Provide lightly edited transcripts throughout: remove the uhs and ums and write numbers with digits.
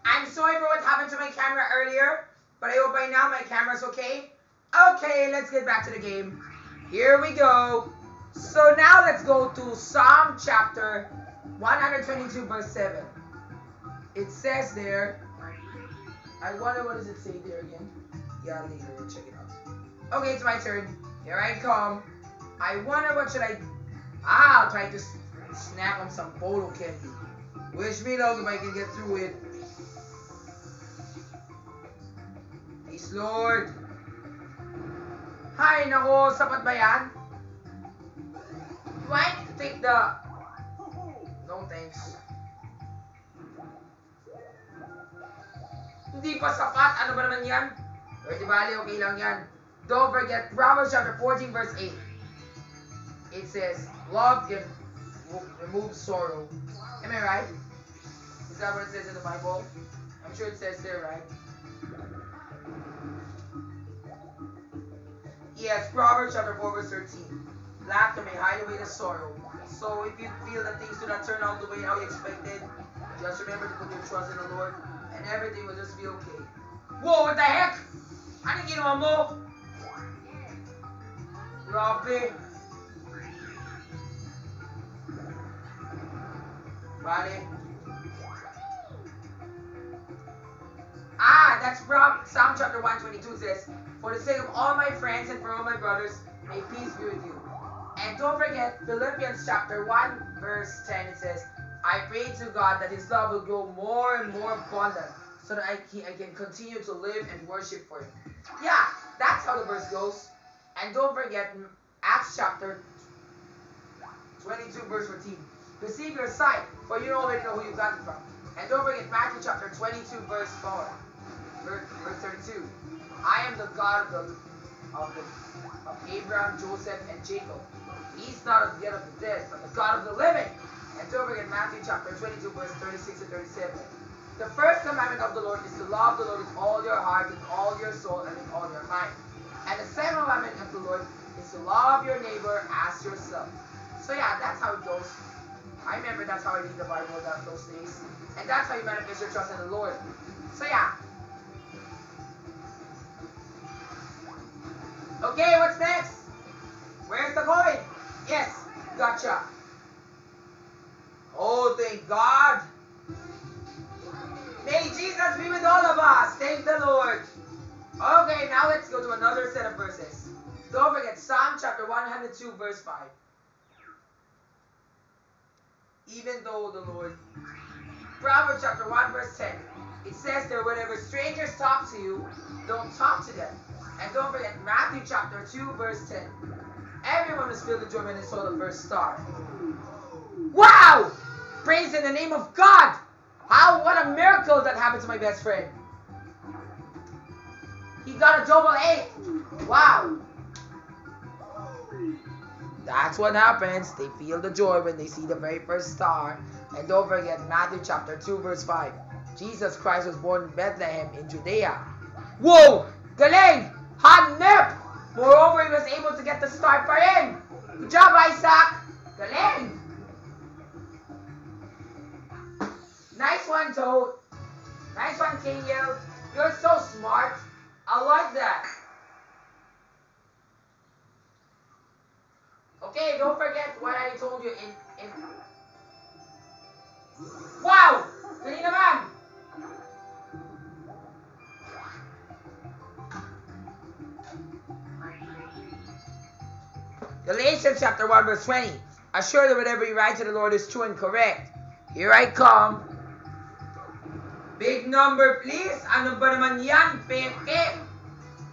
I'm sorry for what happened to my camera earlier, but I hope by now my camera's okay. Okay, let's get back to the game. Here we go. So now let's go to Psalm chapter 122 verse 7. It says there, I wonder what does it say there again. Yeah, later we'll check it out. Okay, it's my turn. Here I come. I wonder what should I... I'll try to snap on some photo candy. Wish me luck if I can get through it. Please, Lord. Hi, nako, sapat ba yan? Do I need to take the... No, thanks. Hindi pa sapat. Ano ba naman yan? Or di bali, okay lang yan. Don't forget, Proverbs chapter 14 verse 8. It says, love can remove sorrow. Am I right? Is that what it says in the Bible? I'm sure it says there, right? Yes, Proverbs chapter 4 verse 13. Laughter may hide away the sorrow. So if you feel that things do not turn out the way how you expected, just remember to put your trust in the Lord and everything will just be okay. Whoa, what the heck? Anong ginawa mo? Grabe. Vale. That's from Psalm chapter 122 says, for the sake of all my friends and for all my brothers, may peace be with you. And don't forget, Philippians chapter 1 verse 10, it says, I pray to God that His love will grow more and more abundant so that I can continue to live and worship for Him. Yeah, that's how the verse goes. And don't forget, Acts chapter 22 verse 14. Receive your sight, for you already know who you got it from. And don't forget Matthew chapter 22 verse 4. Verse 32. I am the God of Abraham, Joseph, and Jacob. He's not of the dead of the dead, but the God of the living. And don't forget Matthew chapter 22 verse 36 and 37. The first commandment of the Lord is to love the Lord with all your heart, with all your soul, and with all your mind. And the second commandment of the Lord is to love your neighbor as yourself. So yeah, that's how it goes. I remember that's how I read the Bible those days. And that's how you manifest your trust in the Lord. So yeah. Okay, what's next? Where's the coin? Yes, gotcha. Oh, thank God. May Jesus be with all of us. Thank the Lord. Okay, now let's go to another set of verses. Don't forget Psalm chapter 102 verse 5. Even though the Lord... Proverbs chapter 1 verse 10. It says there, whenever strangers talk to you, don't talk to them. And don't forget Matthew chapter 2 verse 10. Everyone was filled with joy when they saw the first star. Wow! Praise in the name of God! What a miracle that happened to my best friend. He got a double A. Wow. That's what happens. They feel the joy when they see the very first star. And don't forget Matthew chapter 2 verse 5. Jesus Christ was born in Bethlehem in Judea. Whoa! Galing! Hanep! Moreover, he was able to get the star pa rin. Good job, Isaac! Galing! Nice one, Toad. Nice one, Kingel. You're so smart. I like that. Okay, don't forget what I told you in... Wow! Galing naman! Galatians chapter 1 verse 20. Assure that whatever you write to the Lord is true and correct. Here I come. Big number please. Ano ba naman yan? Peke.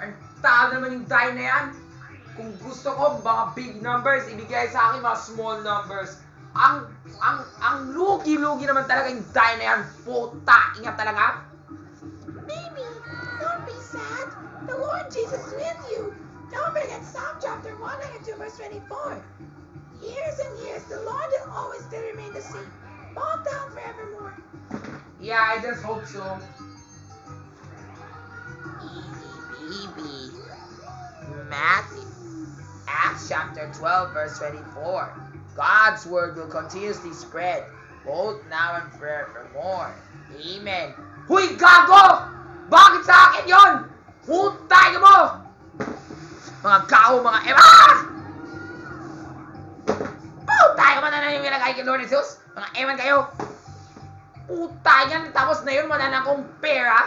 Ang tagal naman yung die na yan. Kung gusto ko mga big numbers, ibigay sa akin mga small numbers. Ang lugi-lugi naman talaga yung die na yan. Puta. Ingat talaga. Baby, don't be sad. The Lord Jesus is with you. Don't forget Psalm chapter 102 verse 24. Years and years, the Lord will always still remain the same. Bow down forevermore. Yeah, I just hope so. Easy, baby. Matthew. Acts chapter 12 verse 24. God's word will continuously spread. both now and forevermore. Amen. Huy, gago! Bakit sa akin yon? Putay mo! Mga gago, mga ema! Putay ka man na yung ilagay kay Lord Jesus? Mga eman kayo! Putay yan, tapos na yun, wala na akong pera.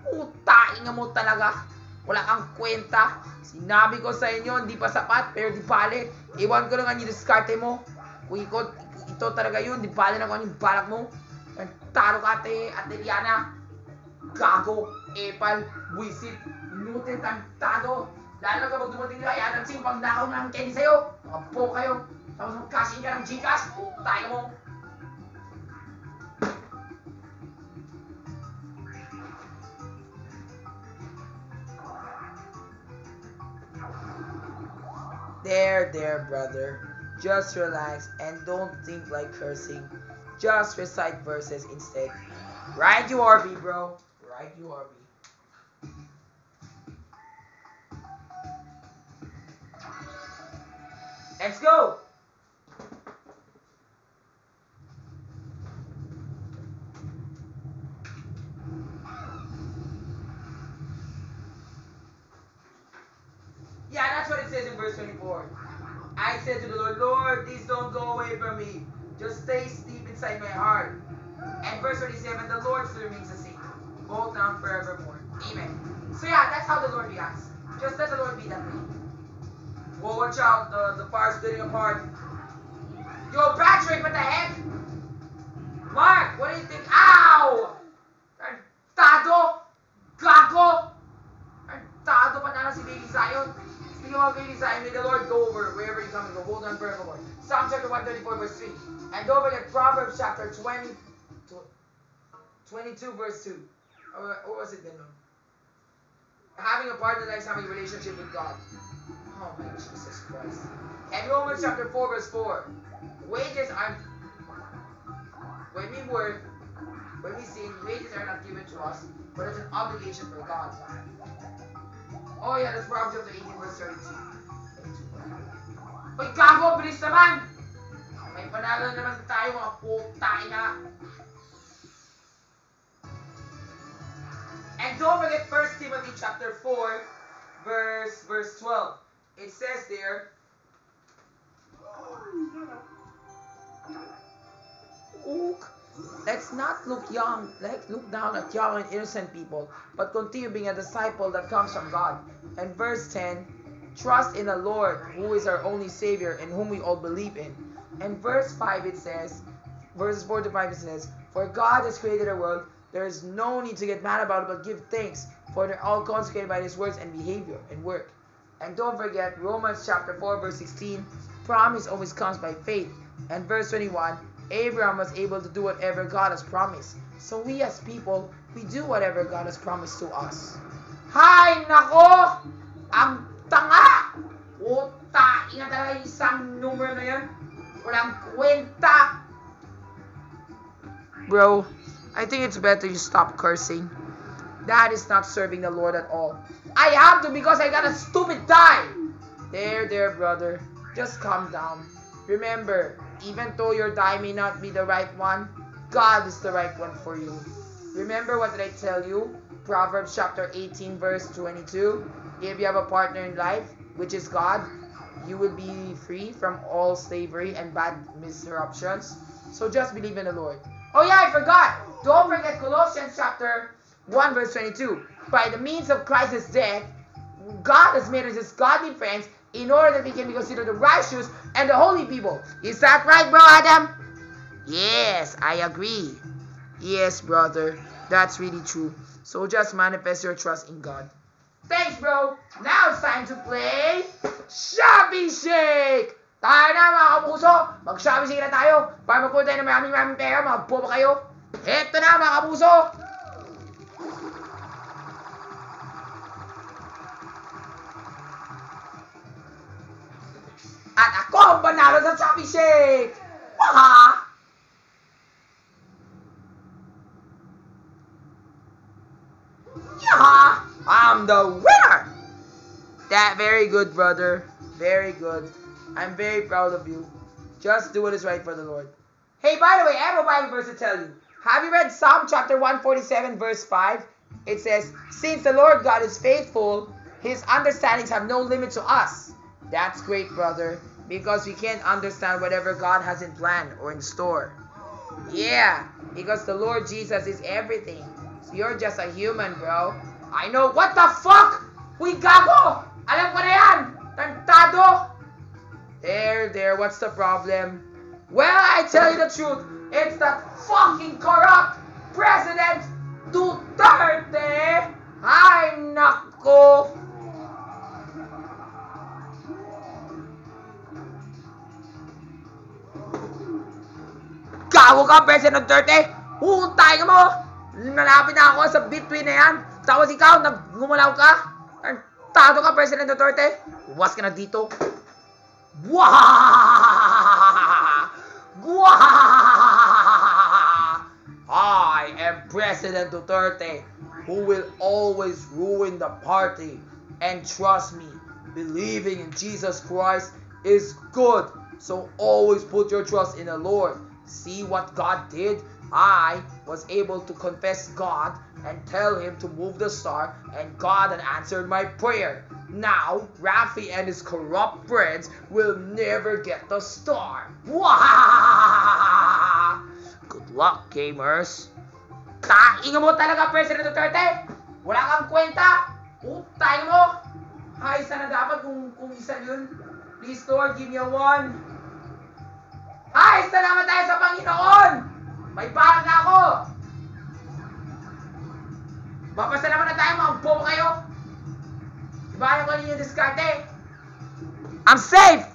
Putay nga mo talaga. Wala kang kwenta. Sinabi ko sa inyo, hindi pa sapat, pero di pale. Iwan ko lang ang diskarte mo. Kung ito talaga yun, di pale na kung anong balak mo. Taro ka at Eliana. Gago, epal, buisit, inutil, tantado. Lalo kapag dumating nila, yan ang simpang nakaw ng candy sa'yo. Mga po kayo. Tapos mag-cash in ka ng Gcash. Tayo mo. There, brother. Just relax and don't think like cursing. Just recite verses instead. Right, you RB, bro. Right, you RB. Let's go. Yeah, that's what it says in verse 24. I said to the Lord, Lord, please don't go away from me. Just stay deep inside my heart. And verse 27, the Lord still remains the same, both now and forevermore. Amen. So yeah, that's how the Lord reacts. Just let the Lord be that way. Whoa, watch out, the fire's splitting apart. Yo, Patrick, what the heck? Mark, what do you think? Ow! Tado! Gago! Tado pa na si Baby Zion. Speaking of Baby Zion, may the Lord go over wherever you come and go. Hold on forevermore. Psalm chapter 134 verse 3. And don't forget Proverbs chapter 22 verse 2. What was it then? Having a partner that is having a relationship with God. Oh my Jesus Christ. And Romans chapter 4 verse 4. Wages are... When we sin, wages are not given to us, but it's an obligation for God. Oh yeah, that's Proverbs chapter 18 verse 32. Uy, gago, bilis naman! May panalo naman tayo, mga putay na. And don't forget 1 Timothy chapter 4 verse 12. It says there, let's not look down at young and innocent people, but continue being a disciple that comes from God. And verse 10, trust in the Lord, who is our only Savior, and whom we all believe in. And verse 5 it says, verses 4 to 5 it says, for God has created a world, there is no need to get mad about it, but give thanks, for they're all consecrated by His words and behavior and work. And don't forget Romans chapter 4 verse 16, promise always comes by faith. And verse 21, Abraham was able to do whatever God has promised. So we as people, we do whatever God has promised to us. Hay nako! Ang tanga! Puta! Ingat talaga yung isang numero na yan. Walang kwenta! Bro, I think it's better you stop cursing. That is not serving the Lord at all. I have to because I got a stupid tie! There, brother. Just calm down. Remember, even though your die may not be the right one, God is the right one for you. Remember what did I tell you? Proverbs chapter 18 verse 22. If you have a partner in life, which is God, you will be free from all slavery and bad misruptions. So just believe in the Lord. Oh yeah, I forgot. Don't forget Colossians chapter 1 verse 22. By the means of Christ's death, God has made us His godly friends in order that we can be considered the righteous and the holy people. Is that right, bro Adam? Yes, I agree. Yes, brother. That's really true. So just manifest your trust in God. Thanks, bro. Now it's time to play Shabby Shake! Tayo na mga kapuso. Mag-Shabby Shake na tayo para magpunta tayo ng maraming pera. Mga boba kayo. Eto na mga kapuso. At ako ang panalo sa Shabby Shake! Waha! Yaha! I'm the winner! That very good, brother. Very good. I'm very proud of you. Just do what is right for the Lord. Hey, by the way, I have a Bible verse to tell you. Have you read Psalm chapter 147, verse 5? It says, since the Lord God is faithful, His understandings have no limit to us. That's great, brother, because we can't understand whatever God has in plan or in store. Yeah, because the Lord Jesus is everything. So you're just a human, bro. I know. What the fuck? Uy, gago! Alam ko na yan! Tantado! There, what's the problem? Well, I tell you the truth, it's that fucking corrupt President Duterte! Ay, nako! Gago ka, President Duterte! Huntay ka mo! Nalapit na ako sa between na yan. Tapos ikaw, nagumalaw ka? Tado ka, President Duterte? Uwas ka na dito. I am President Duterte, who will always ruin the party. And trust me, believing in Jesus Christ is good. So always put your trust in the Lord. See what God did? I was able to confess God and tell Him to move the star, and God had answered my prayer. Now, Rafi and his corrupt friends will never get the star. Good luck, gamers. Tainga mo talaga, President Duterte. Wala kang kwenta. Tainga mo. Ay, sana dapat kung isa yun. Please, Lord, give me a 1. Ay, salamat tayo sa Panginoon. May parang na ako. Mapasalamat na tayo, mga bobo kayo. Diba ko ninyo diskarte? I'm safe!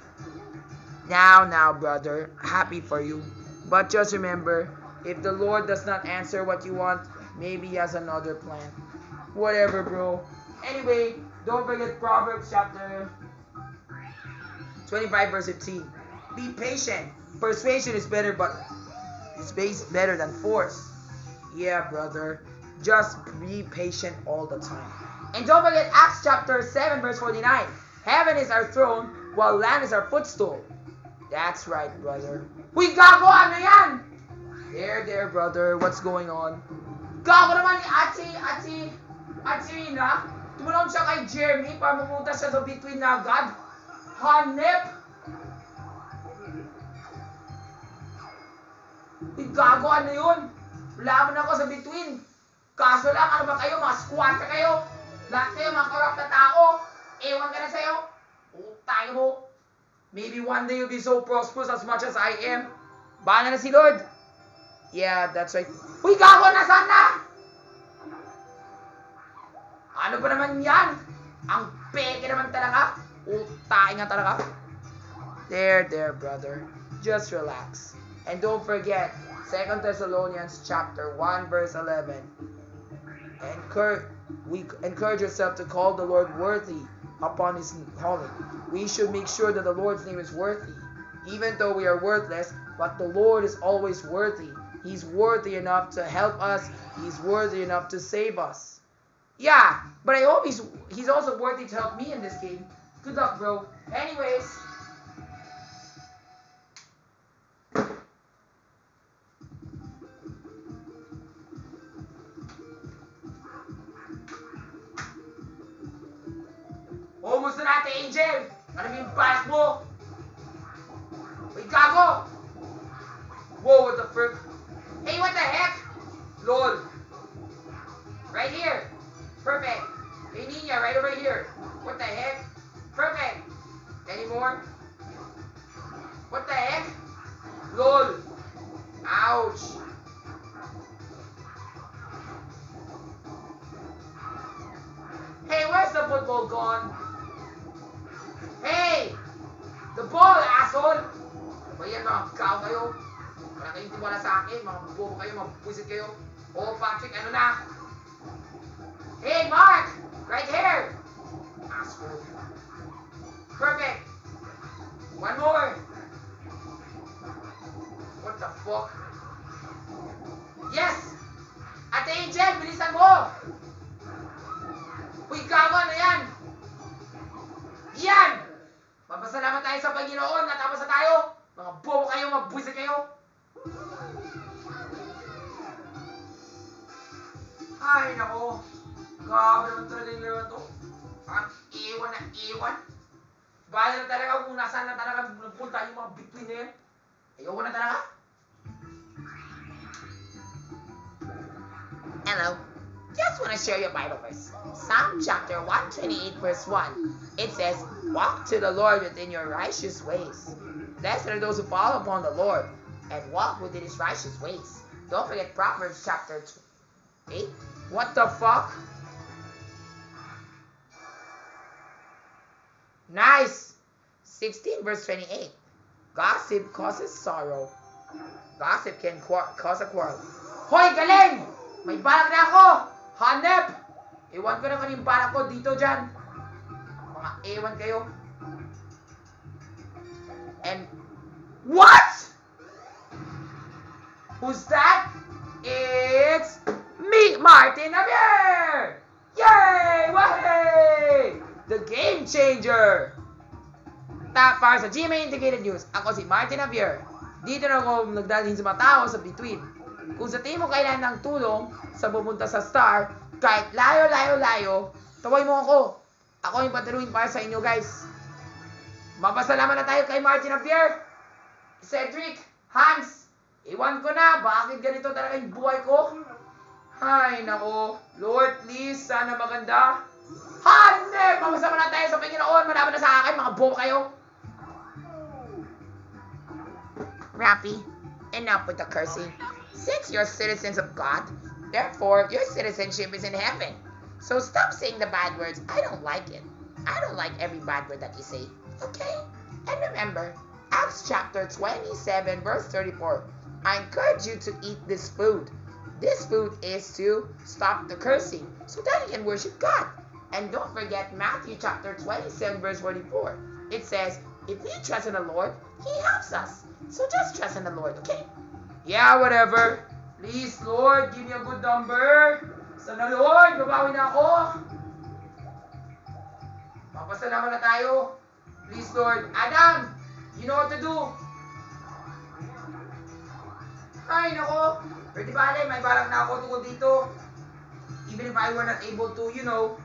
Now, brother, happy for you. But just remember, if the Lord does not answer what you want, maybe He has another plan. Whatever, bro. Anyway, don't forget Proverbs chapter 25, verse 15. Be patient. Persuasion is better, but it's better than force. Yeah, brother. Just be patient all the time. And don't forget Acts chapter 7, verse 49. Heaven is our throne, while land is our footstool. That's right, brother. Uy, gago, ano yan? There, brother. What's going on? Gago naman ni Ate Rina. Tumulong siya kay Jeremy para mamunta siya sa between na agad. Hanep. Uy, gago, ano yun? Laban ako sa between. Kaso lang, ano ba kayo? Mga squatter kayo? Lahat kayo, mga corrupt na tao. Ewan ka na sa'yo. Tayo mo. Maybe one day you'll be so prosperous as much as I am. Bahala na si Lord. Yeah, that's right. Uy, gago, nasaan na? Ano ba naman yan? Ang peke naman talaga. Tayo nga talaga. There, brother. Just relax. And don't forget, 2 Thessalonians chapter 1, verse 11. Encourage yourself to call the Lord worthy upon His calling. We should make sure that the Lord's name is worthy. Even though we are worthless, but the Lord is always worthy. He's worthy enough to help us. He's worthy enough to save us. Yeah, but I hope he's also worthy to help me in this game. Good luck, bro. Anyways. Umusta natin, Angel? Ano yung balak mo? Uy, gago! Whoa, what the frick? Hey, what the heck? Lol. Right here. Perfect. Hey, Nina, right over here. What the heck? Perfect. Any more? What the heck? Lol. Ouch. Hey, where's the football gone? Hey! The ball, asshole! Ba yan, mga kao kayo? Wala kayong tiwala sa akin, mga bobo kayo, mga pusit kayo. Oh, Patrick, ano na? Hey, Mark! Right here! Asshole. Perfect! One more! What the fuck? Yes! Ate Angel, bilisan mo! Uy, gawa na yan! Yan! Mapasalamat tayo sa Panginoon, natapos na tayo! Mga bobo kayo, mga buwisit kayo! Ay, nako. Grabe naman talaga yung laro to. Parang iwan na iwan. Bahala na talaga kung nasaan na talaga nagpunta yung mga between na yan. Ayoko na talaga. Hello. Just want to share your Bible verse. Psalm chapter 128 verse 1. It says, walk to the Lord within your righteous ways. Blessed are those who follow upon the Lord and walk within his righteous ways. Don't forget Proverbs chapter 8. What the fuck? Nice. 16 verse 28. Gossip causes sorrow. Gossip can cause a quarrel. Hoy, galing! May balak na ako! Hanep! Iwan ko naman yung balak ko dito dyan. Mga ewan kayo. And what? Who's that? It's me, Martin Javier! Yay! Wahey! The game changer! para sa GMA Integrated News, ako si Martin Javier. Dito na ako nagdalhin sa mga tao sa between. Kung sa tingin mo kailangan ng tulong sa pupunta sa Star, kahit layo, tawag mo ako. Ako yung patuloyin para sa inyo, guys. Mapasalamat na tayo kay Martin Javier, Cedric, Hans, iwan ko na, bakit ganito talaga yung buhay ko? Ay, nako. Lord, please, sana maganda. Hanep! Mamasama na tayo sa Panginoon. Malaman na sa akin, mga bobo kayo. Rafi, enough with the cursing. Since you're citizens of God, therefore your citizenship is in heaven. So stop saying the bad words. I don't like it. I don't like every bad word that you say. Okay? And remember, Acts chapter 27 verse 34. I encourage you to eat this food. This food is to stop the cursing so that you can worship God. And don't forget Matthew chapter 27 verse 44. It says, if we trust in the Lord, He helps us. So just trust in the Lord, okay? Yeah, whatever. Please, Lord, give me a good number. Sana, Lord, babawi na ako. Papasalamat na tayo. Please, Lord. Adam, you know what to do. Ay, nako. Pwede bale, may balak na ako tungkol dito. Even if I were not able to, you know.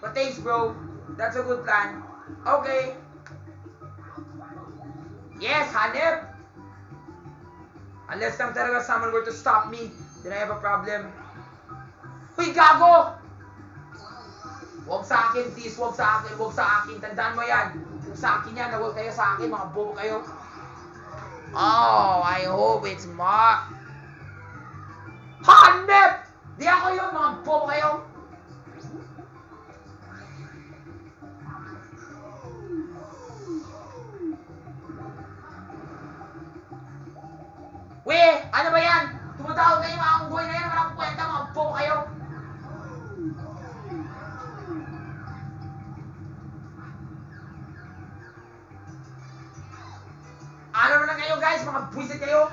But thanks, bro. That's a good plan. Okay. Yes, Hanep. Unless lang talaga someone were to stop me, then I have a problem. Uy, gago! Huwag sa akin, please. Huwag sa akin. Huwag sa akin. Tandaan mo yan. Kung sa akin yan, huwag kayo sa akin. Mga bobo kayo. Oh, I hope it's Mark. Hanep! Di ako yun, mga bobo kayo. We, ano ba yan? Tumatawag kayo mga unggoy na yan. Wala akong kwenta, mga bobo kayo. Ano na lang kayo guys, mga buwisit kayo.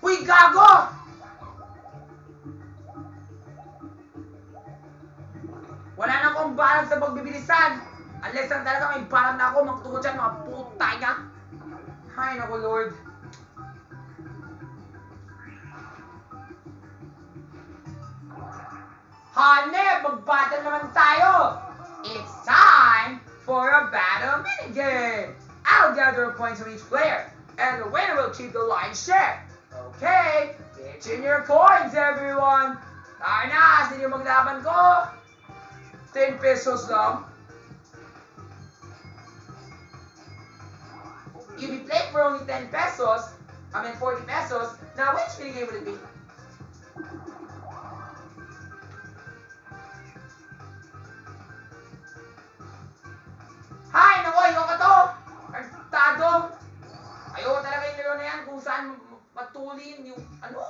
Uy, gago! Wala na akong balak sa pagbibilisan. Unless lang talaga may balak na ako, magtungkol dyan, mga puta niya. Ay, naku, Lord. Hanep, mag-battle naman tayo. It's time for a battle minigame. I'll gather points from each player, and the winner will keep the lion's share. Okay, pitch in your coins, everyone. Tayo na, sino yung maglaban ko? 10 pesos lang. You'll be playing for only 10 pesos, 40 pesos. Now, which minigame would it be? Hay, naku, ayoko to! Artado! Ayoko talaga yung laro na yan kung saan matulin yung, ano?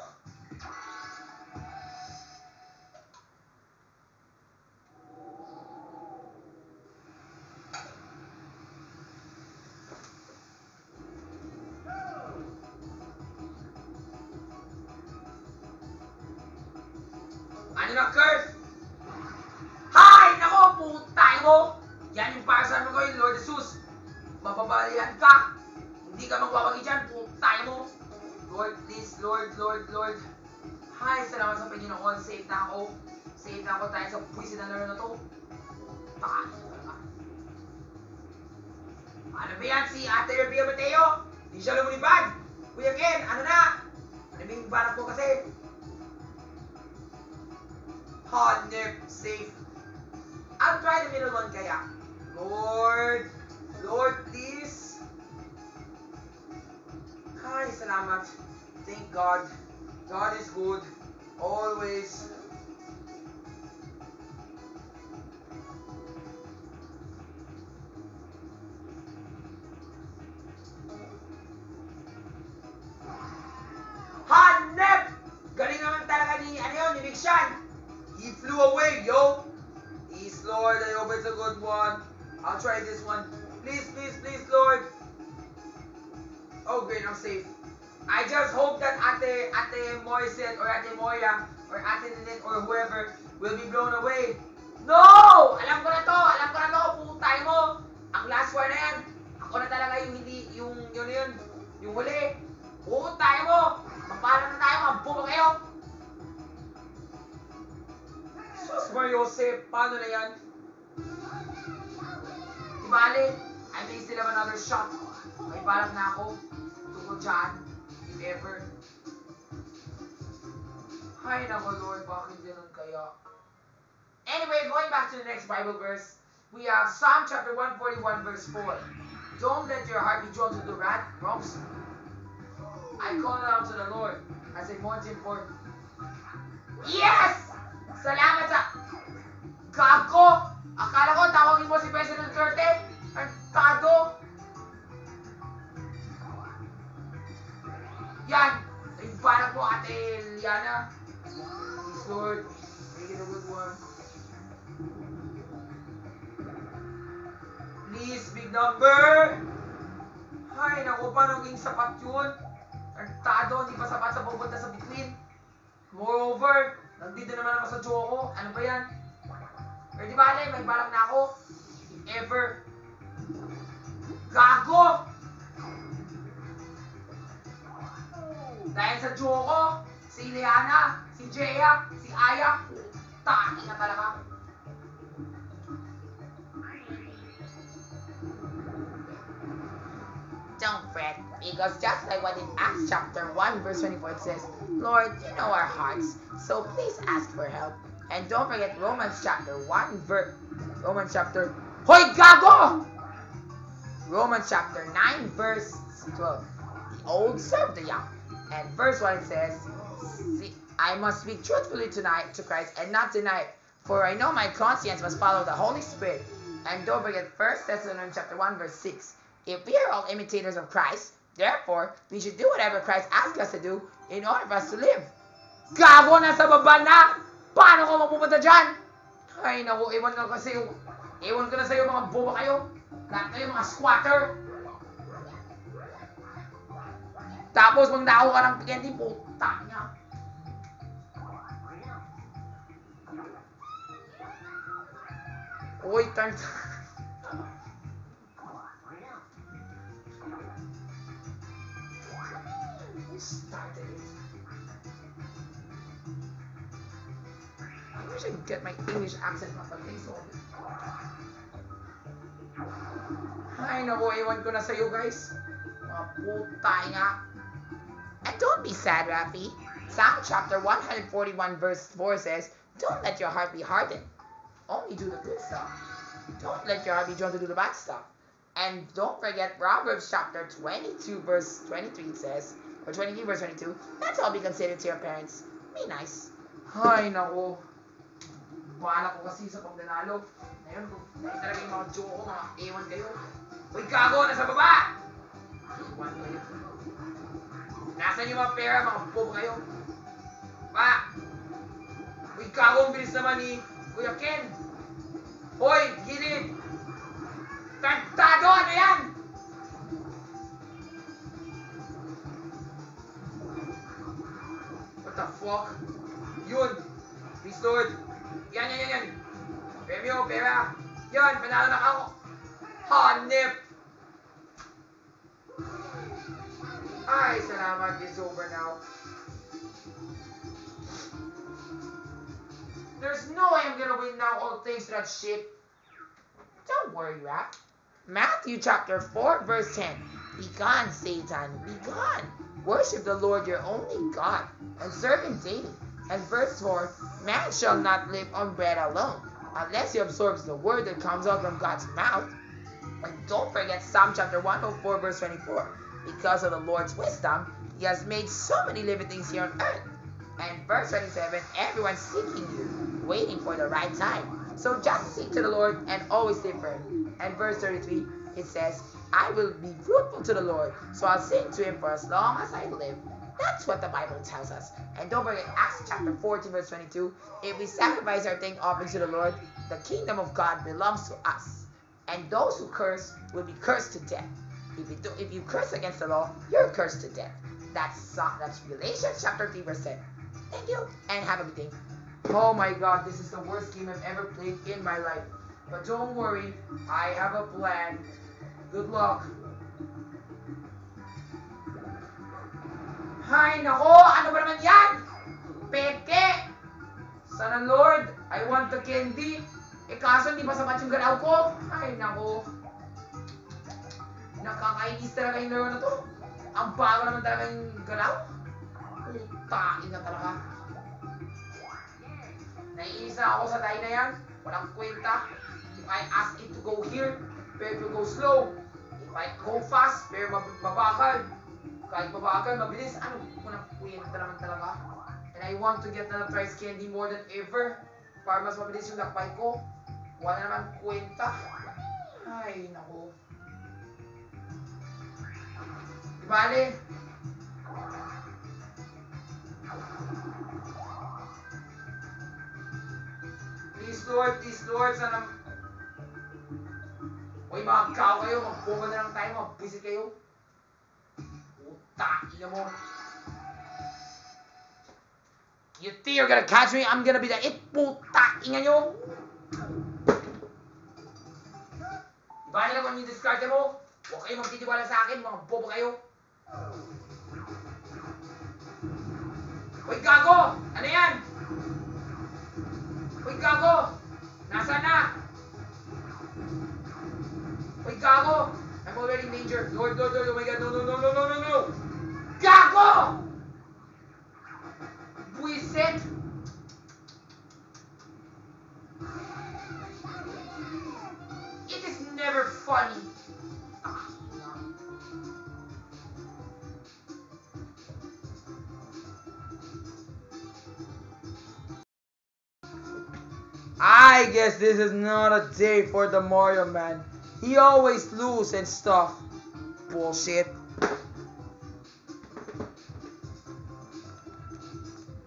Ano na, Kurt? Hay! Nako, putay mo! Yan yung para sa ko yung Lord Jesus. Mababalihan ka. Hindi ka magwawagi dyan, tayo mo. Lord, please, Lord. Hi, salamat sa Panginoon. Safe na ako. Safe na ako tayo sa puwisin na laro na to. Ano ba yan? Si Ate Rebia Mateo? Hindi siya lumulipad. Kuya Ken, ano na? Ano ba yung barak ko kasi? Hanep, safe. I'll try the middle one kaya. Lord, please. Ay, salamat. Thank God. God is good. Always. Hanep! Galing naman talaga ni Big Sean. He flew away, yo. Please, Lord, I hope it's a good one. I'll try this one. Please, Lord. Oh, great, I'm safe. I just hope that Ate Moiset or Ate Moya or Ate Ninette or whoever will be blown away. No! Alam ko na to. Putay mo. Ang last one na yan. Ako na talaga yung hindi, yung huli. Putay mo. Mapalan na tayo, mabubo kayo. Sus Mariosep, paano na yan? Di bale, I may still have another shot. May balak na ako. Tungkol dyan, if ever. Hay nako Lord, bakit ganun kaya? Anyway, going back to the next Bible verse, we have Psalm chapter 141 verse 4. Don't let your heart be drawn to the ropes. I call out to the Lord as a most important. Yes! Salamat sa... Gago! Akala ko tawagin mo si President Duterte. Artado! Yan! Yung parang po Ate Liana. Please Lord, make it a good one. Please, big number! Ay, naku, paano naging sapat yun? Artado, hindi pa sapat sa pupunta sa between. Moreover, nandito naman ako sa Joko. Ano ba yan? Pero di bale, may balak na ako. If ever. Gago! Dahil sa Joko, si Ileana, si Jea, si Aya, taki na talaga. Don't fret, because just like what in Acts chapter 1 verse 24 it says, Lord, you know our hearts, so please ask for help. And don't forget Romans chapter 1 Hoy, gago! Romans chapter 9 verse 12. The old serve the young. And verse 1 it says, I must speak truthfully tonight to Christ and not deny it, for I know my conscience must follow the Holy Spirit. And don't forget 1 Thessalonians chapter 1 verse 6. If we are all imitators of Christ, therefore, we should do whatever Christ asks us to do in order for us to live. Gago, nasa baba na! Paano ko mapupunta dyan? Ay, naku, ewan ko na sa'yo, mga boba kayo. Lahat kayo, mga squatter. Tapos, magnakaw ka ng PND, puta niya. Uy, turn. Started it. I wish I could get my English accent mapag-iso. Ay, naku, ewan ko na sa'yo, guys. Mga putay nga. And don't be sad, Rafi. Psalm chapter 141 verse 4 says, don't let your heart be hardened. Only do the good stuff. Don't let your heart be drawn to do the bad stuff. And don't forget Proverbs chapter 22 verse 23 says, or 23 verse 22, let's all be considerate to your parents. Be nice. Ay, naku. Bahala ko kasi sa pagdanalo. Ngayon, dahil talaga yung mga joke ko, mga ewan kayo. Uy, gago! Nasa baba! Ewan kayo. Nasaan yung mga pera, mga bobo kayo? Pa! Uy, gago! Ang bilis naman ni Kuya Ken! Hoy! Gilid! Tantado! Ano yan? What the fuck? Yun! Please, Lord! Yan! Premyo, pera! Yan! Panalo na ako! Hanip! Ay, salamat. It's over now. There's no way I'm gonna win now. All thanks to that shit. Don't worry, Rap. Matthew chapter 4, verse 10. Be gone, Satan. Be gone. Worship the Lord your only God and serve him daily. And verse 4. Man shall not live on bread alone, unless he absorbs the word that comes out from God's mouth. And don't forget Psalm chapter 104, verse 24. Because of the Lord's wisdom, he has made so many living things here on earth. And verse 27, everyone's seeking you, waiting for the right time. So just seek to the Lord and always stay firm. And verse 33, it says, I will be fruitful to the Lord, so I'll sing to him for as long as I live. That's what the Bible tells us. And don't forget Acts chapter 14, verse 22, if we sacrifice our thank offerings to the Lord, the kingdom of God belongs to us. And those who curse will be cursed to death. If you curse against the law, you're cursed to death. That's Galatians chapter 3, verse 10. Thank you, and have a good day. Oh my God, this is the worst game I've ever played in my life. But don't worry, I have a plan. Good luck. Ay, nako, ano ba naman yan? Peke! Sana Lord, I want the candy. Eh kaso hindi masamat yung galaw ko. Ay, nako. Nakakainis talaga yung laro na to. Ang bago naman talaga yung galaw. Tain na talaga. Naiinis na ako sa tayo na yan. Walang kwenta. If I ask it to go here, pero to go slow. If I go fast, pero mabagal. Kahit mabagal, mabilis. Ano? Walang kwenta naman talaga. And I want to get the prize candy more than ever. Para mas mabilis yung lakbay ko. Wala naman kwenta. Ay, naku. Di bale. Please Lord, sana... Uy, mga kao kayo, mag-bomba na lang tayo, mag-visit kayo. Puta, ina mo. You think you're gonna catch me? I'm gonna be the it. Puta, ina nyo. Diba nila kung yung discard mo? Huwag kayo magtitiwala sa akin, mga bobo kayo. Uy, gago! Ano yan? Uy, gago! Nasaan na? Uy, gago! I'm already in danger. Lord, oh my God, no. Gago! Buisit! It is never funny. I guess this is not a day for the Mario man. He always lose and stuff. Bullshit.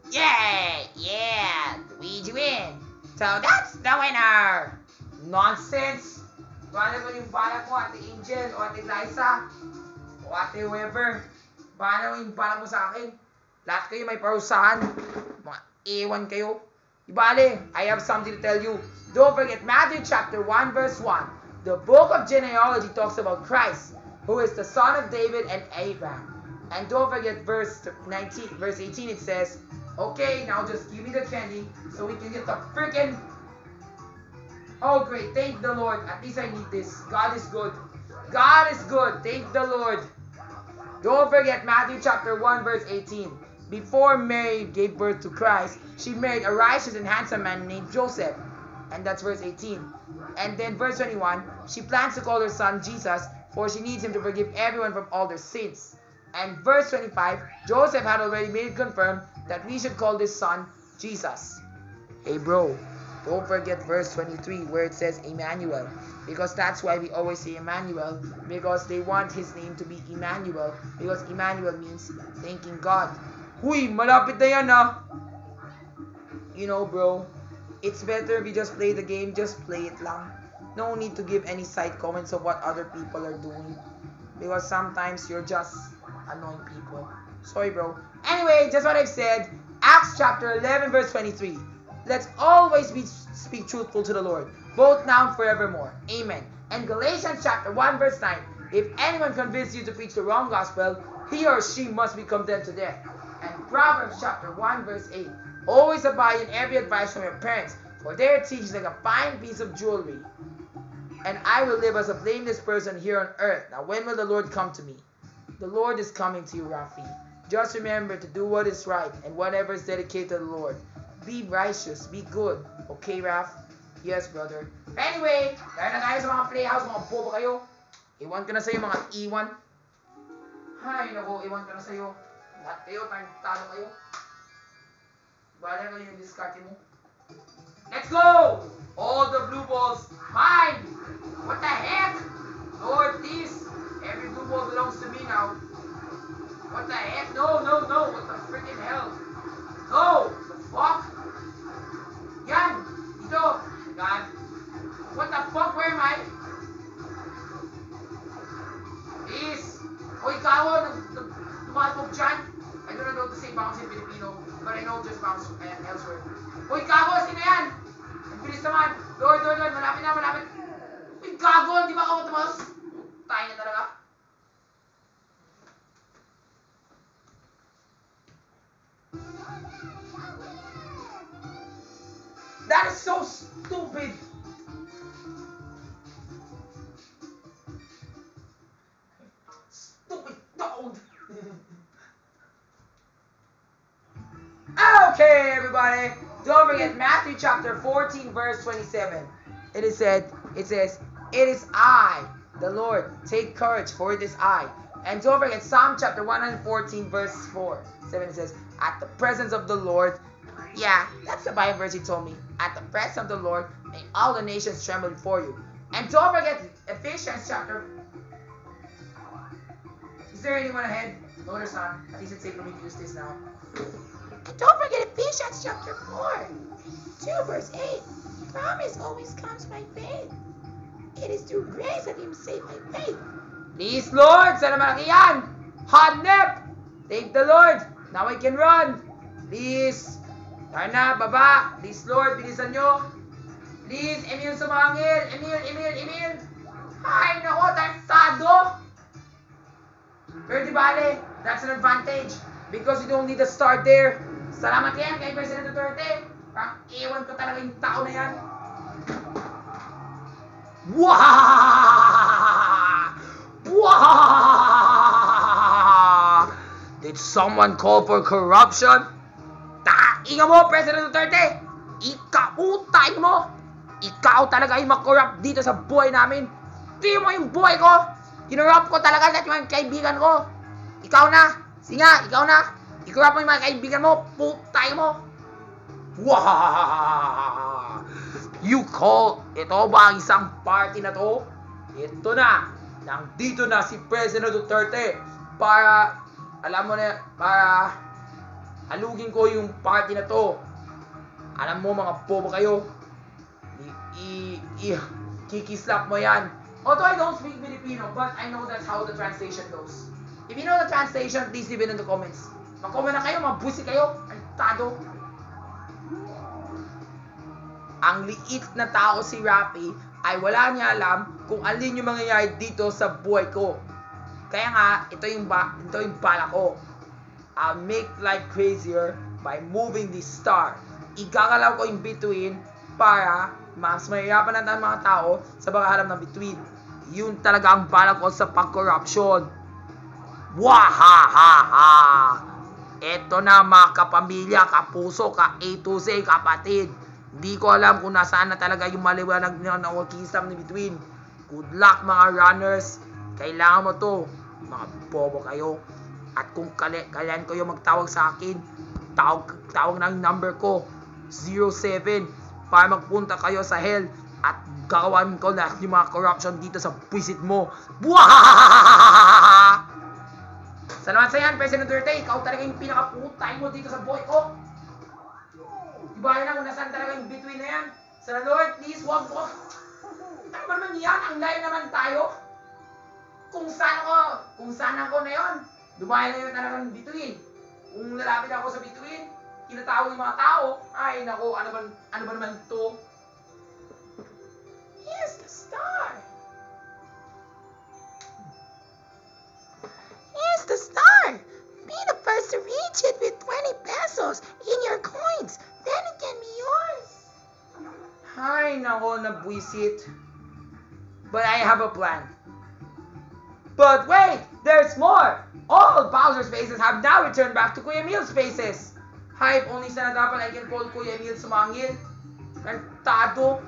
Yeah, Luigi win. So that's the winner. Nonsense. Paano mo yung balak mo, Ate Angel, o Ate Liza, o Ate whoever? Paano yung balak mo sa akin? Lahat kayo may parusahan. Mga ewan kayo. Ibale, I have something to tell you. Don't forget Matthew chapter 1 verse 1. The book of genealogy talks about Christ, who is the son of David and Abraham. And don't forget verse 18 it says, okay, now just give me the candy so we can get the freaking... Oh great, thank the Lord. At least I need this. God is good. God is good. Thank the Lord. Don't forget Matthew chapter 1 verse 18. Before Mary gave birth to Christ, she married a righteous and handsome man named Joseph. And that's verse 18. And then verse 21, she plans to call her son Jesus, for she needs him to forgive everyone from all their sins. And verse 25, Joseph had already made it confirmed that we should call this son Jesus. Hey bro, don't forget verse 23 where it says Emmanuel. Because that's why we always say Emmanuel. Because they want his name to be Emmanuel. Because Emmanuel means thanking God. Huy, malapit na yan ah. You know bro, it's better if you just play the game, just play it lang. No need to give any side comments of what other people are doing. Because sometimes you're just annoying people. Sorry bro. Anyway, just what I've said, Acts chapter 11 verse 23. Let's always speak truthful to the Lord, both now and forevermore. Amen. And Galatians chapter 1 verse 9. If anyone convinces you to preach the wrong gospel, he or she must be condemned to death. And Proverbs chapter 1 verse 8. Always abide in every advice from your parents, for their teaching is like a fine piece of jewelry. And I will live as a blameless person here on earth. Now when will the Lord come to me? The Lord is coming to you, Rafi. Just remember to do what is right and whatever is dedicated to the Lord. Be righteous, be good. Okay, Raf? Yes, brother. Anyway, dahil na tayo sa mga playhouse, mga bobo kayo. Iwan ko na sa'yo, mga iwan. Hay, naku, iwan ko na sa'yo. Lahat kayo, talo kayo. Bala kayo yung discarte mo. Let's go! All the blue balls, mine! What the heck? Lord, please. Every blue ball belongs to me now. What the heck? No, no, no. What the freaking hell? No! The fuck? Yan! Dito! God. What the fuck? Where am I? Please! O ikaw, tumatog dyan. I don't know how to say bounce in Filipino, but I know just bounce elsewhere. O ikaw, sino yan? Ang bilis naman. Lord, Lord, Lord. Malapit na, malapit. Uy, gago! Di ba ako tumaos? Tayo na talaga. That is so stupid. Stupid toad. Okay, everybody. Don't forget Matthew chapter 14, verse 27. It says, it is I, the Lord. Take courage, for it is I. And don't forget Psalm chapter 114, verse 4. 7 it says, at the presence of the Lord. Yeah, that's the Bible verse he told me. At the presence of the Lord, may all the nations tremble before you. And don't forget Ephesians chapter. Is there anyone ahead? No, there's not. At least it's safe for me to use this now. And don't forget Ephesians chapter 4, 2 verse 8. Promise always comes by faith. It is through grace that you save by faith. Please, Lord, sana malaki yan. Hanep! Thank the Lord. Now I can run. Please. Tara na, baba. Please, Lord, bilisan nyo. Please, Emil sumangil. Emil. Ay, nako, tansado. Pero di bale, that's an advantage. Because you don't need to start there. Salamat yan kay President Duterte. Parang iwan ko talaga yung tao na yan. Wah! Wah! Did someone call for corruption? Tainga mo, President Duterte! Ikautay mo! Ikaw talaga yung makorrupt dito sa buhay namin. Di mo yung buhay ko! Kinurrupt ko talaga lahat yung mga kaibigan ko. Ikaw na! Singa, ikaw na! I-corrupt mo yung mga kaibigan mo! Putay mo! Wow! You call, ito ba ang isang party na to? Ito na! Nandito na si President Duterte para, alam mo na, para halugin ko yung party na to. Alam mo mga bobo kayo, kikislap mo yan. Although I don't speak Filipino, but I know that's how the translation goes. If you know the translation, please leave it in the comments. Mag-comment na kayo, mabusi kayo, antado. Ang liit na tao si Rafi ay wala niya alam kung alin yung mangyayari dito sa buhay ko. Kaya nga, ito yung bala ko. I'll make life crazier by moving this star. Igagalaw ko yung between para mas mahirapan natin mga tao sa paghahanap ng between. Yun talaga ang bala ko sa pag-corruption. Wahahaha! Ito na mga kapamilya, kapuso, ka A to Z, kapatid. Hindi ko alam kung nasaan na talaga yung maliwanag ng kisam ni between. Good luck mga runners. Kailangan mo to. Mga bobo kayo. At kung kailan kayo magtawag sa akin, tawag na yung number ko. 07 para magpunta kayo sa hell at gagawin ko lahat yung mga corruption dito sa visit mo. Buhahahaha! Salamat sa yan, President Duterte. Ikaw talaga yung pinakaputay mo dito sa buhay ko. Diba na kung nasaan talaga yung between na yan? Sana Lord, please, wag. Ano ba naman yan? Ang layo naman tayo. Kung saan ako na yun, dumayo na yun talaga yung between. Kung lalapit ako sa between, kinatawag yung mga tao, ay nako, ano ba naman to? Here's the star. Here's the star. Be the first to reach it with 20 pesos in your coins. Then it can be yours. Ay, nako, nabwisit. But I have a plan. But wait, there's more! All Bowser's faces have now returned back to Kuya Emil's faces. Hype, only sana dapat I can call Kuya Emil sumangil. Kantado.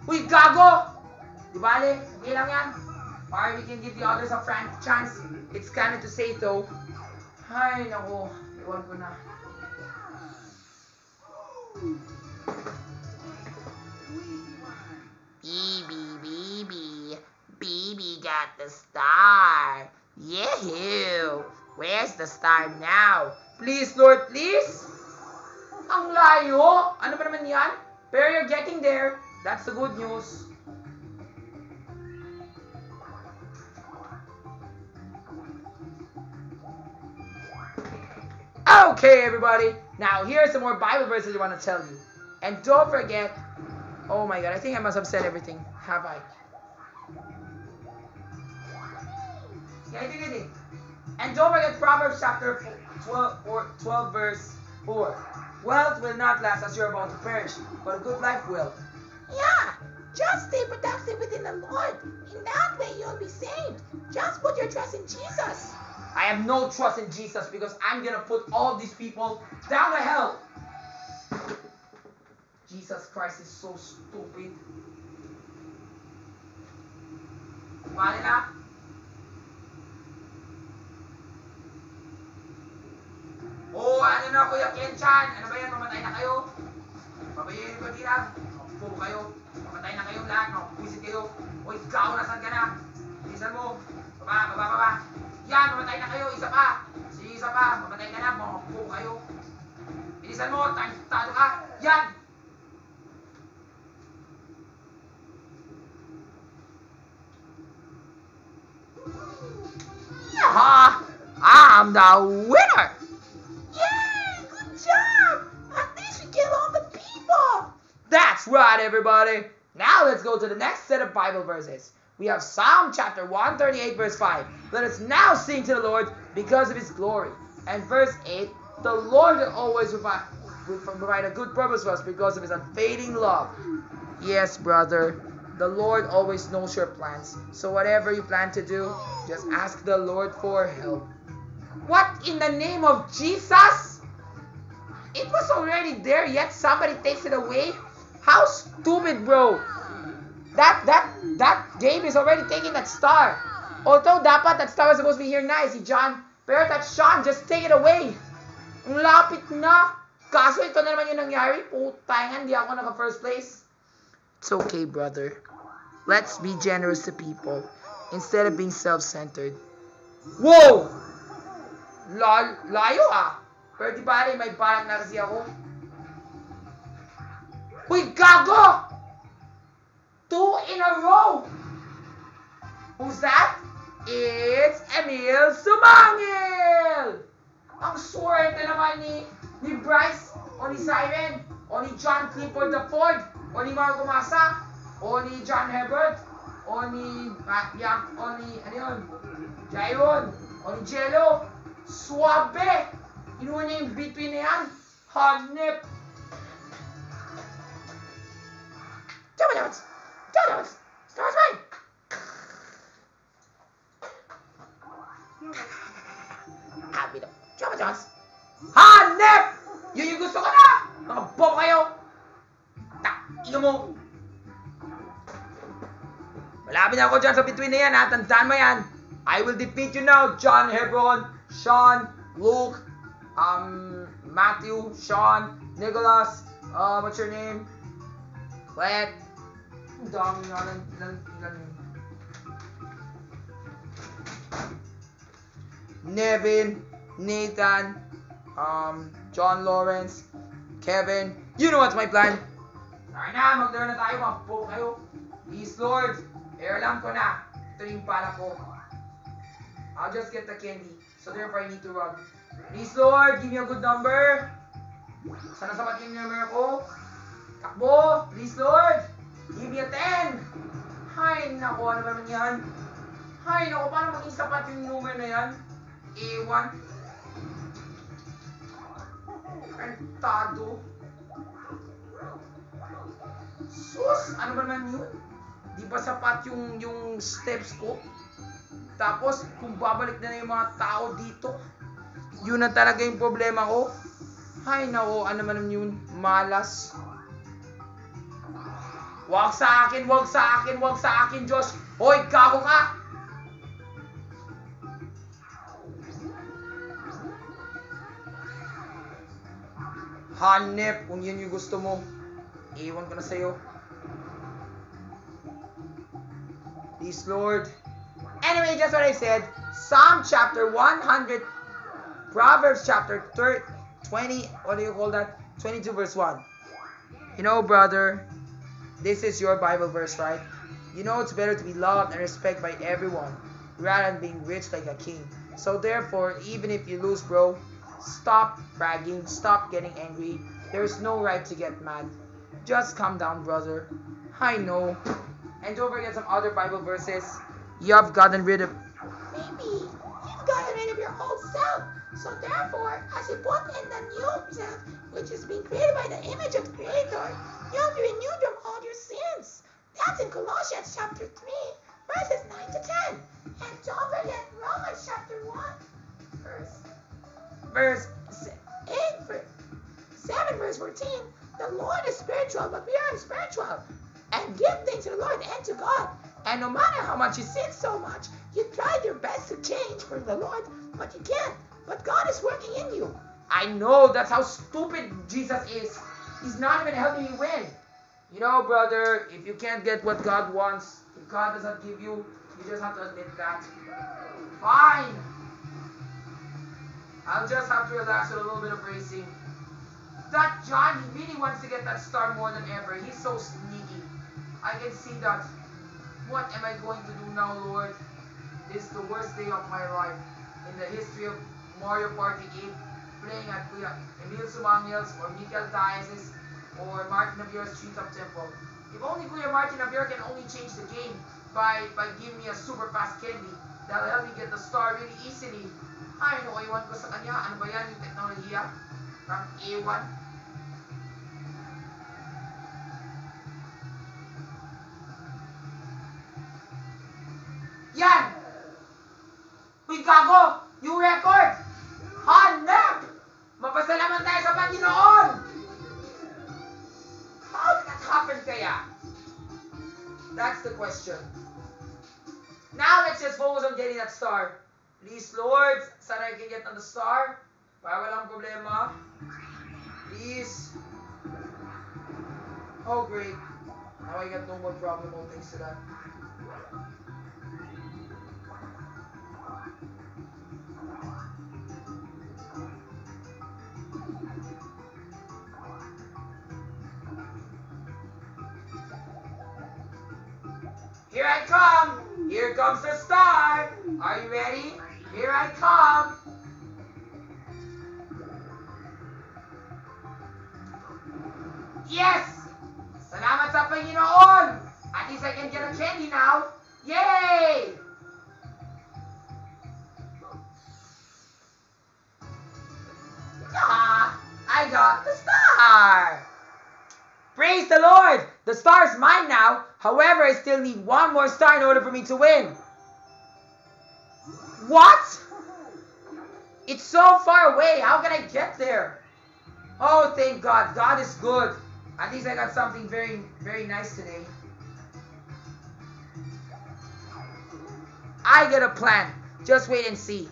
Uy, gago! Di bale, okay lang yan. Or we can give the others a frank chance. It's kinda to say though. Ay, nako. Iwan ko na. Bibi got the star. Yehoo! Where's the star now? Please, Lord, please! Ang layo! Ano ba naman yan? Pero you're getting there. That's the good news. Okay, everybody. Now, here are some more Bible verses I want to tell you. And don't forget... Oh my god, I think I must have said everything. Have I? Yeah, I did. And don't forget Proverbs chapter 12 verse 4. Wealth will not last as you're about to perish, but a good life will. Yeah, just stay productive within the Lord. In that way, you'll be saved. Just put your trust in Jesus. I have no trust in Jesus because I'm gonna put all these people down to hell. Jesus Christ is so stupid. Bale na. Oh, ano na Kuya Ken-chan? Ano ba yan? Mamatay na kayo? Pabayayin ko din lang. Puro kayo. Mamatay na kayong lahat. Puwisit kayo. Uy, ikaw, nasan ka na? Bilisan mo. Baba. Yan, mamatay na kayo. Isa pa. Isa pa. Mamatay ka na. Puro kayo. Bilisan mo. Tado ka. Yan. Yaha! I'm the winner! Yay! Good job! At least we killed all the people! That's right, everybody! Now let's go to the next set of Bible verses. We have Psalm chapter 138, verse 5. Let us now sing to the Lord because of his glory. And verse 8, the Lord will always provide a good purpose for us because of his unfading love. Yes, brother. The Lord always knows your plans. So whatever you plan to do, just ask the Lord for help. What in the name of Jesus? It was already there, yet somebody takes it away? How stupid, bro. That game is already taking that star. Although dapat that star was supposed to be here na, si John. Pero that Sean, just take it away. Ang lapit na. Kaso ito na naman yung nangyari. Putang, hindi ako naka-first place. It's okay, brother. Let's be generous to people instead of being self-centered. Whoa! Layo ah. Pero di ba may balak na kasi ako. Uy, gago! 2 in a row! Who's that? It's Emil Sumangil! Ang swerte naman ni Bryce, o ni Siren, o ni John Clifford IV, o ni Marco Massa, o ni John Hebert, o ni ano yun? Jairon, o ni Jello. Swabe! Inuha niya yung between na yan. Hanip! Jabba-jabbas! Jabba-jabbas! Stars mine! Happy na. Jabba-jabbas! Hanip! Yun yung gusto ko na! Mga bobo kayo! Ino mo! Malapit na ako dyan sa between na yan ha. Tandaan mo yan. I will defeat you now, John Hebron, Sean, Luke, Matthew, Sean, Nicholas, what's your name? Clet. Ang dami nga ilan yun. Nevin, Nathan, John Lawrence, Kevin. You know what's my plan. Tara na, mag-learn na tayo, mga kayo. Please, Lord, alam ko na. Ito yung pala ko. I'll just get the candy. So therefore, I need to run. Please, Lord, give me a good number. Sana sapat yung number ko. Takbo. Please, Lord. Give me a 10. Hay, naku. Ano ba naman yan? Hay, naku. Paano maging sapat yung number na yan? A1. Rentado. Sus, ano ba naman yun? Di ba sapat yung steps ko? Tapos, kung babalik na yung mga tao dito, yun na talaga yung problema ko. Ay, nako, ano naman yun? Malas. Wag sa akin, wag sa akin, wag sa akin, Diyos. Hoy, kako ka! Hanep, kung yun yung gusto mo. Iwan ko na sa'yo. Please, Lord. Anyway, just what I said. Psalm chapter 100, Proverbs chapter 20, what do you call that? 22 verse 1. You know, brother, this is your Bible verse, right? You know it's better to be loved and respected by everyone rather than being rich like a king. So therefore, even if you lose, bro, stop bragging, stop getting angry. There's no right to get mad. Just calm down, brother. I know. And don't forget some other Bible verses. You have gotten rid of... Maybe you've gotten rid of your old self. So therefore, as you put in the new self, which is being created by the image of the Creator, you'll be renewed from all your sins. That's in Colossians chapter 3, verses 9 to 10. And don't forget Romans chapter 1, verse 8, 7, verse 14. The Lord is spiritual, but we are spiritual. And give thanks to the Lord and to God. And no matter how much you sin so much, you tried your best to change for the Lord, but you can't. But God is working in you. I know, that's how stupid Jesus is. He's not even helping you win. You know, brother, if you can't get what God wants, if God doesn't give you, you just have to admit that. Fine. I'll just have to relax with a little bit of racing. That John, he really wants to get that star more than ever. He's so sneaky. I can see that. What am I going to do now, Lord? This is the worst day of my life in the history of Mario Party 8, playing at Kuya Emil Sumangils or Miguel Taizes or Martin Navier's Street of Temple. If only Kuya Martin Navier can only change the game by giving me a super fast candy, that'll help me get the star really easily. Ay, no, iwan ko sa kanya. Ano ba yan, yung teknolohiya? From A1. Yan! Uy, gago! Yung record! Hanap! Mapasalamat tayo sa Panginoon! How did that happen kaya? That's the question. Now let's just focus on getting that star. Please, Lord, sana I can get on the star. Para walang problema. Please. Oh, great. Now I got no more problem all thanks to that. Here I come! Here comes the star! Are you ready? Here I come! Yes! Salamat sa Panginoon! At least I can get a candy now! Yay! Ah! I got the star! Praise the Lord! The star is mine now. However, I still need one more star in order for me to win. What? It's so far away. How can I get there? Oh, thank God. God is good. At least I got something very, very nice today. I get a plan. Just wait and see.